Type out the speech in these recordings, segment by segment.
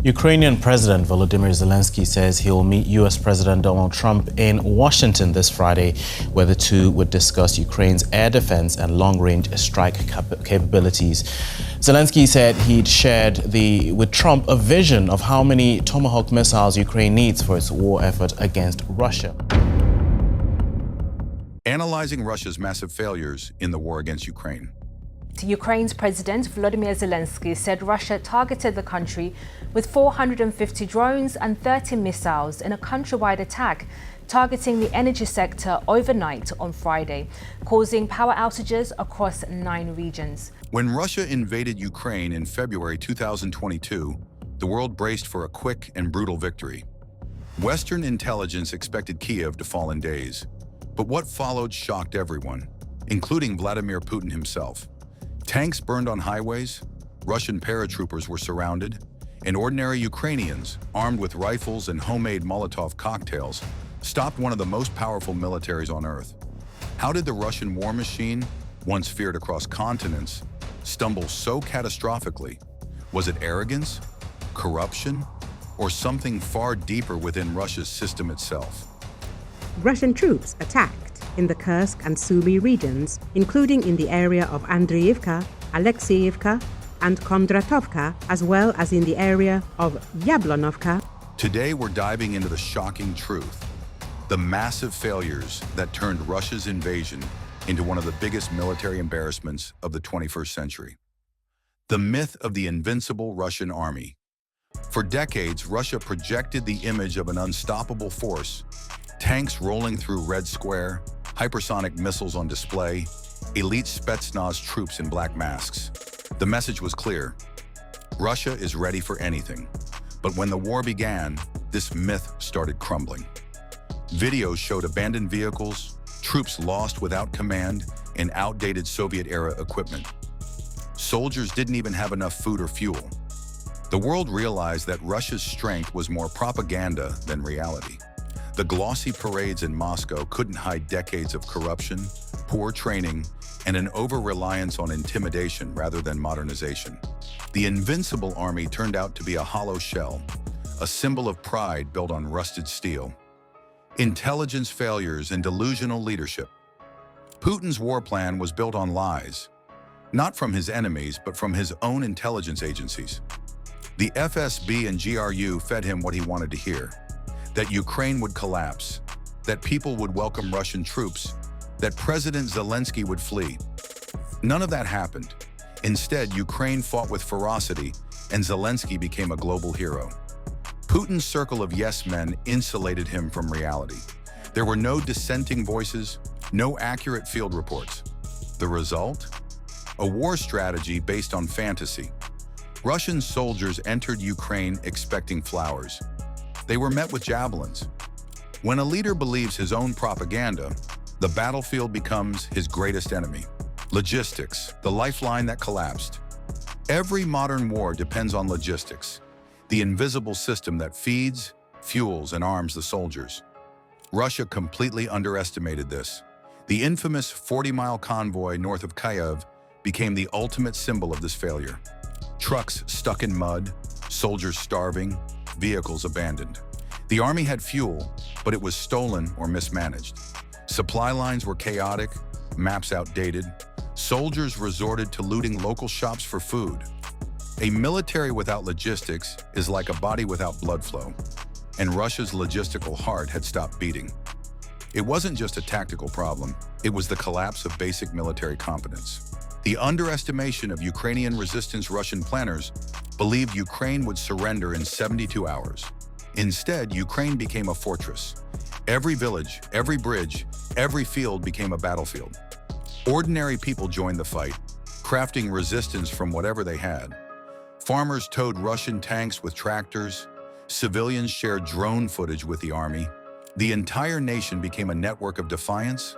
Ukrainian President Volodymyr Zelensky says he will meet U.S. President Donald Trump in Washington this Friday, where the two would discuss Ukraine's air defense and long-range strike capabilities. Zelensky said he'd shared with Trump a vision of how many Tomahawk missiles Ukraine needs for its war effort against Russia. Analyzing Russia's massive failures in the war against Ukraine. Ukraine's President Volodymyr Zelensky said Russia targeted the country with 450 drones and 30 missiles in a countrywide attack targeting the energy sector overnight on Friday, causing power outages across 9 regions. When Russia invaded Ukraine in February 2022, the world braced for a quick and brutal victory. Western intelligence expected Kiev to fall in days, but what followed shocked everyone, including Vladimir Putin himself. Tanks burned on highways, Russian paratroopers were surrounded, and ordinary Ukrainians, armed with rifles and homemade Molotov cocktails, stopped one of the most powerful militaries on earth. How did the Russian war machine, once feared across continents, stumble so catastrophically? Was it arrogance, corruption, or something far deeper within Russia's system itself? Russian troops attacked in the Kursk and Sumy regions, including in the area of Andriivka, Alexeyevka, and Kondratovka, as well as in the area of Yablonovka. Today we're diving into the shocking truth, the massive failures that turned Russia's invasion into one of the biggest military embarrassments of the 21st century. The myth of the invincible Russian army. For decades, Russia projected the image of an unstoppable force, tanks rolling through Red Square, hypersonic missiles on display, elite Spetsnaz troops in black masks. The message was clear: Russia is ready for anything. But when the war began, this myth started crumbling. Videos showed abandoned vehicles, troops lost without command, and outdated Soviet-era equipment. Soldiers didn't even have enough food or fuel. The world realized that Russia's strength was more propaganda than reality. The glossy parades in Moscow couldn't hide decades of corruption, poor training, and an over-reliance on intimidation rather than modernization. The invincible army turned out to be a hollow shell, a symbol of pride built on rusted steel. Intelligence failures and delusional leadership. Putin's war plan was built on lies, not from his enemies, but from his own intelligence agencies. The FSB and GRU fed him what he wanted to hear: that Ukraine would collapse, that people would welcome Russian troops, that President Zelensky would flee. None of that happened. Instead, Ukraine fought with ferocity, and Zelensky became a global hero. Putin's circle of yes-men insulated him from reality. There were no dissenting voices, no accurate field reports. The result? A war strategy based on fantasy. Russian soldiers entered Ukraine expecting flowers. They were met with javelins. When a leader believes his own propaganda, the battlefield becomes his greatest enemy. Logistics, the lifeline that collapsed. Every modern war depends on logistics, the invisible system that feeds, fuels, and arms the soldiers. Russia completely underestimated this. The infamous 40-mile convoy north of Kyiv became the ultimate symbol of this failure. Trucks stuck in mud, soldiers starving, vehicles abandoned. The army had fuel, but it was stolen or mismanaged. Supply lines were chaotic, maps outdated. Soldiers resorted to looting local shops for food. A military without logistics is like a body without blood flow, and Russia's logistical heart had stopped beating. It wasn't just a tactical problem, it was the collapse of basic military competence. The underestimation of Ukrainian resistance. Russian planners believed Ukraine would surrender in 72 hours. Instead, Ukraine became a fortress. Every village, every bridge, every field became a battlefield. Ordinary people joined the fight, crafting resistance from whatever they had. Farmers towed Russian tanks with tractors. Civilians shared drone footage with the army. The entire nation became a network of defiance.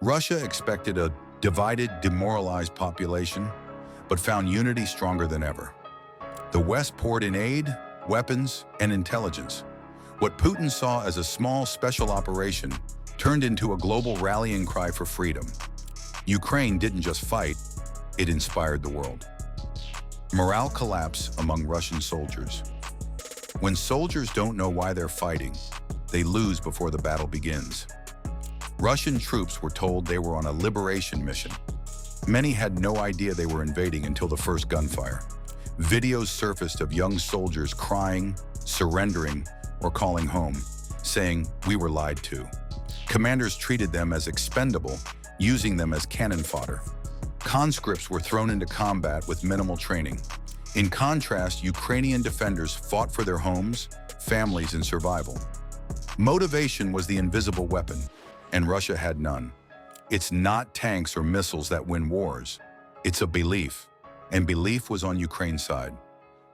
Russia expected a divided, demoralized population, but found unity stronger than ever. The West poured in aid, weapons, and intelligence. What Putin saw as a small special operation turned into a global rallying cry for freedom. Ukraine didn't just fight, it inspired the world. Morale collapse among Russian soldiers. When soldiers don't know why they're fighting, they lose before the battle begins. Russian troops were told they were on a liberation mission. Many had no idea they were invading until the first gunfire. Videos surfaced of young soldiers crying, surrendering, or calling home, saying, "We were lied to." Commanders treated them as expendable, using them as cannon fodder. Conscripts were thrown into combat with minimal training. In contrast, Ukrainian defenders fought for their homes, families, and survival. Motivation was the invisible weapon, and Russia had none. It's not tanks or missiles that win wars. It's a belief, and belief was on Ukraine's side,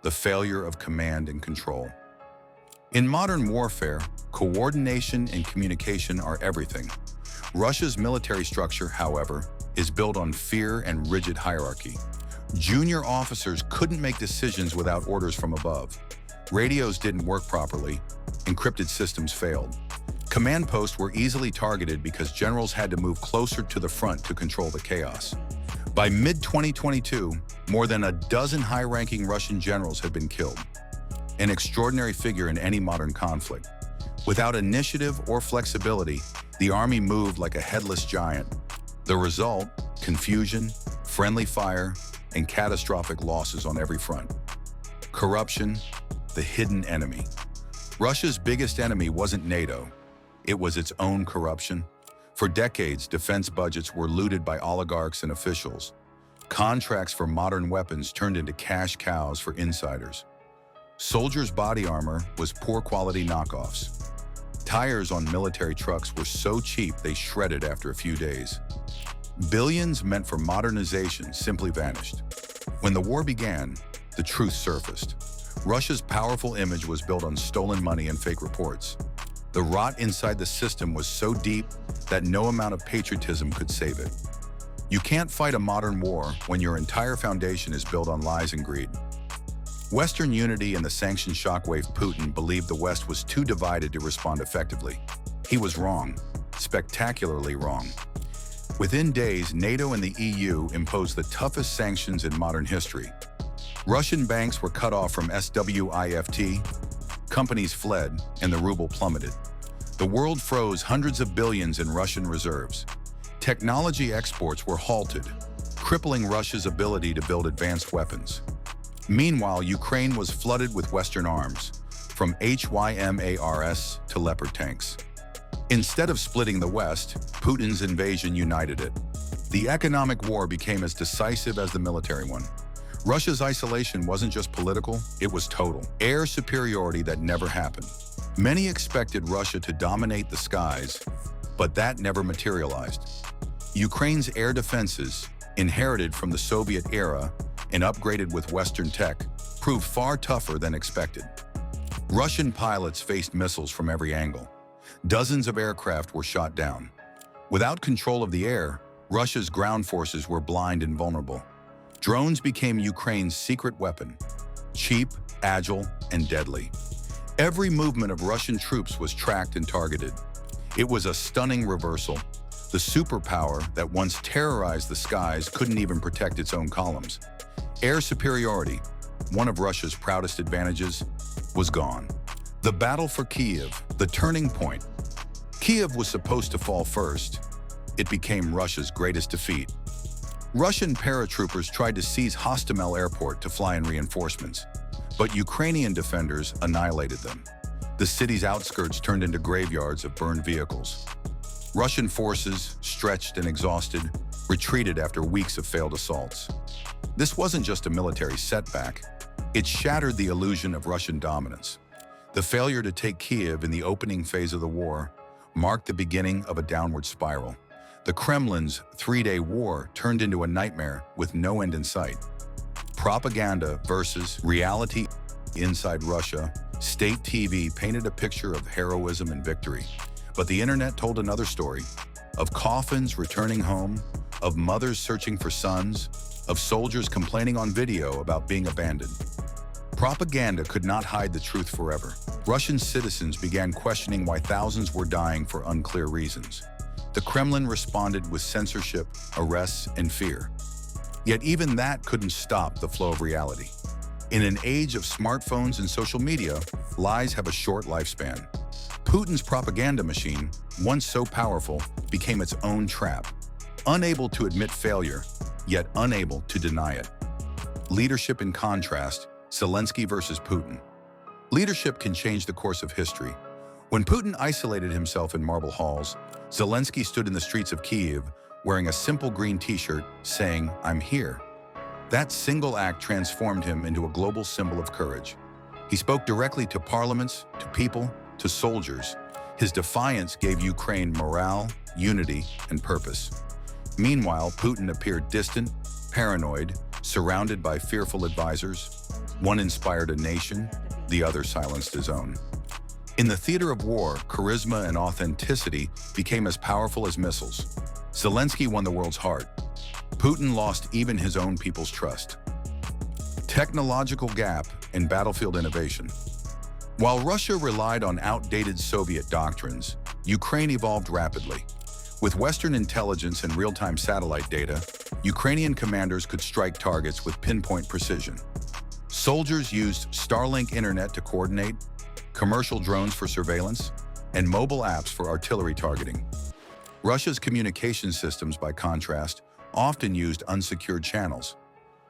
the failure of command and control. In modern warfare, coordination and communication are everything. Russia's military structure, however, is built on fear and rigid hierarchy. Junior officers couldn't make decisions without orders from above. Radios didn't work properly. Encrypted systems failed. Command posts were easily targeted because generals had to move closer to the front to control the chaos. By mid-2022, more than a dozen high-ranking Russian generals had been killed, an extraordinary figure in any modern conflict. Without initiative or flexibility, the army moved like a headless giant. The result, confusion, friendly fire, and catastrophic losses on every front. Corruption, the hidden enemy. Russia's biggest enemy wasn't NATO. It was its own corruption. For decades, defense budgets were looted by oligarchs and officials. Contracts for modern weapons turned into cash cows for insiders. Soldiers' body armor was poor-quality knockoffs. Tires on military trucks were so cheap they shredded after a few days. Billions meant for modernization simply vanished. When the war began, the truth surfaced. Russia's powerful image was built on stolen money and fake reports. The rot inside the system was so deep that no amount of patriotism could save it. You can't fight a modern war when your entire foundation is built on lies and greed. Western unity and the sanctions shockwave. Putin believed the West was too divided to respond effectively. He was wrong, spectacularly wrong. Within days, NATO and the EU imposed the toughest sanctions in modern history. Russian banks were cut off from SWIFT, companies fled, and the ruble plummeted. The world froze hundreds of billions in Russian reserves. Technology exports were halted, crippling Russia's ability to build advanced weapons. Meanwhile, Ukraine was flooded with Western arms, from HIMARS to Leopard tanks. Instead of splitting the West, Putin's invasion united it. The economic war became as decisive as the military one. Russia's isolation wasn't just political, it was total. Air superiority that never happened. Many expected Russia to dominate the skies, but that never materialized. Ukraine's air defenses, inherited from the Soviet era and upgraded with Western tech, proved far tougher than expected. Russian pilots faced missiles from every angle. Dozens of aircraft were shot down. Without control of the air, Russia's ground forces were blind and vulnerable. Drones became Ukraine's secret weapon, cheap, agile, and deadly. Every movement of Russian troops was tracked and targeted. It was a stunning reversal. The superpower that once terrorized the skies couldn't even protect its own columns. Air superiority, one of Russia's proudest advantages, was gone. The battle for Kiev, the turning point. Kiev was supposed to fall first. It became Russia's greatest defeat. Russian paratroopers tried to seize Hostomel Airport to fly in reinforcements, but Ukrainian defenders annihilated them. The city's outskirts turned into graveyards of burned vehicles. Russian forces, stretched and exhausted, retreated after weeks of failed assaults. This wasn't just a military setback. It shattered the illusion of Russian dominance. The failure to take Kiev in the opening phase of the war marked the beginning of a downward spiral. The Kremlin's three-day war turned into a nightmare with no end in sight. Propaganda versus reality. Inside Russia, state TV painted a picture of heroism and victory. But the internet told another story, of coffins returning home, of mothers searching for sons, of soldiers complaining on video about being abandoned. Propaganda could not hide the truth forever. Russian citizens began questioning why thousands were dying for unclear reasons. The Kremlin responded with censorship, arrests, and fear. Yet even that couldn't stop the flow of reality. In an age of smartphones and social media, lies have a short lifespan. Putin's propaganda machine, once so powerful, became its own trap. Unable to admit failure, yet unable to deny it. Leadership in contrast, Zelensky versus Putin. Leadership can change the course of history. When Putin isolated himself in marble halls, Zelensky stood in the streets of Kyiv wearing a simple green t-shirt saying, "I'm here." That single act transformed him into a global symbol of courage. He spoke directly to parliaments, to people, to soldiers. His defiance gave Ukraine morale, unity, and purpose. Meanwhile, Putin appeared distant, paranoid, surrounded by fearful advisors. One inspired a nation, the other silenced his own. In the theater of war, charisma and authenticity became as powerful as missiles. Zelensky won the world's heart. Putin lost even his own people's trust. Technological gap in battlefield innovation. While Russia relied on outdated Soviet doctrines, Ukraine evolved rapidly. With Western intelligence and real-time satellite data, Ukrainian commanders could strike targets with pinpoint precision. Soldiers used Starlink internet to coordinate, commercial drones for surveillance, and mobile apps for artillery targeting. Russia's communication systems, by contrast, often used unsecured channels,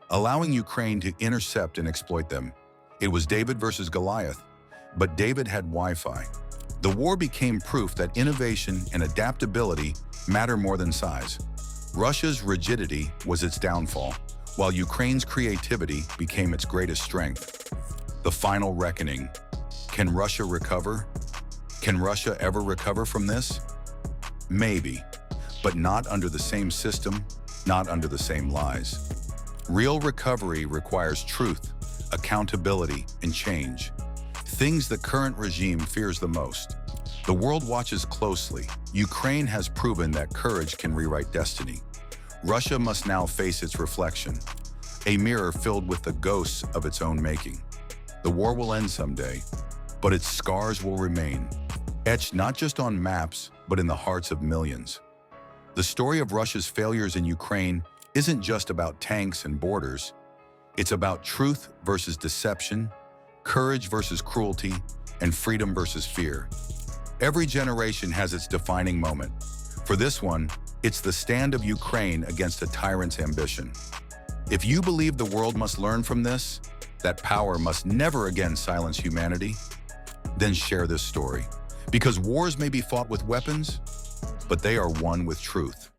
allowing Ukraine to intercept and exploit them. It was David versus Goliath, but David had Wi-Fi. The war became proof that innovation and adaptability matter more than size. Russia's rigidity was its downfall, while Ukraine's creativity became its greatest strength. The final reckoning. Can Russia recover? Can Russia ever recover from this? Maybe, but not under the same system, not under the same lies. Real recovery requires truth, accountability, and change. Things the current regime fears the most. The world watches closely. Ukraine has proven that courage can rewrite destiny. Russia must now face its reflection, a mirror filled with the ghosts of its own making. The war will end someday, but its scars will remain, etched not just on maps, but in the hearts of millions. The story of Russia's failures in Ukraine isn't just about tanks and borders. It's about truth versus deception, courage versus cruelty, and freedom versus fear. Every generation has its defining moment. For this one, it's the stand of Ukraine against a tyrant's ambition. If you believe the world must learn from this, that power must never again silence humanity, then share this story. Because wars may be fought with weapons, but they are won with truth.